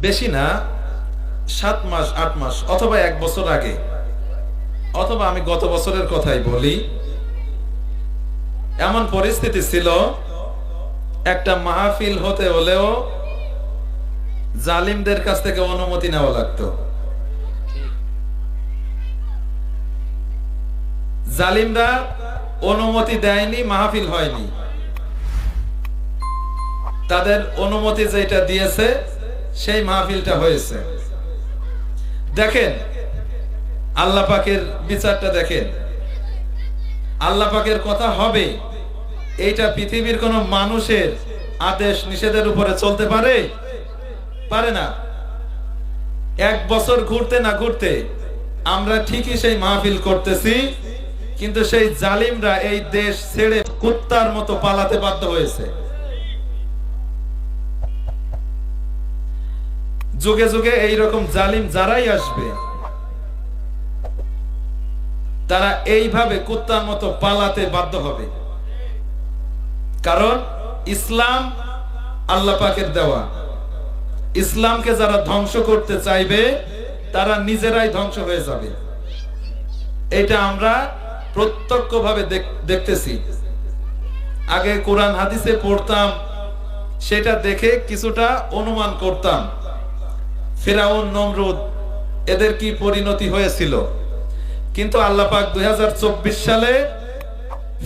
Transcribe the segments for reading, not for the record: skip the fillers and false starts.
বেশি না, 7 মাস 8 মাস অথবা 1 বছর আগে, অথবা আমি গত বছরের কথাই বলি, এমন পরিস্থিতি ছিল একটা মাহফিল হতে হলেও জালিমদের কাছ থেকে অনুমতি নেওয়া লাগতো। জালিমরা অনুমতি দেয়নি, মাহফিল হয়নি। তাদের অনুমতি যেটা দিয়েছে সেই মাহফিলটা হয়েছে। দেখেন আল্লাহ পাকের বিচারটা, দেখেন আল্লাহ পাকের কথা হবে, এইটা পৃথিবীর কোন মানুষের আদেশ নিষেধের উপরে চলতে পারে? পারে না। 1 বছর ঘুরতে না ঘুরতে আমরা ঠিকই সেই মাহফিল করতেছি, কিন্তু সেই জালিমরা এই দেশ ছেড়ে কুত্তার মতো পালাতে বাধ্য হয়েছে। যুগে যুগে এইরকম জালিম যারাই আসবে, তারা এইভাবে কুত্তার মতো পালাতে বাধ্য হবে। কারণ ইসলাম আল্লাহ পাকের দেওয়া, ইসলামকে যারা ধ্বংস করতে চাইবে তারা নিজেরাই ধ্বংস হয়ে যাবে। এটা আমরা প্রত্যক্ষভাবে দেখতেছি। আগে কোরআন হাদিসে পড়তাম, সেটা দেখে কিছুটা অনুমান করতাম ফিরআউন, নমরুদ এদের কি পরিণতি হয়েছিল। কিন্তু আল্লাহ পাক 2024 সালে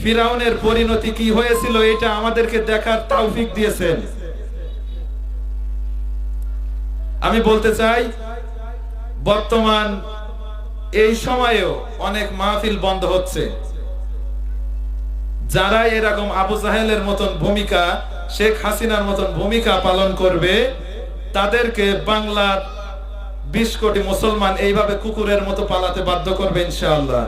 ফিরআউনের পরিণতি কি হয়েছিল এটা আমাদেরকে দেখার তৌফিক দিয়েছেন। আমি বলতে চাই, বর্তমান এই সময়েও অনেক মাহফিল বন্ধ হচ্ছে। যারা এরকম আবু জাহেলের মতন ভূমিকা, শেখ হাসিনার মতন ভূমিকা পালন করবে, তাদেরকে বাংলার 20 কোটি মুসলমান এইভাবে কুকুরের মতো পালাতে বাধ্য করবে ইনশাআল্লাহ।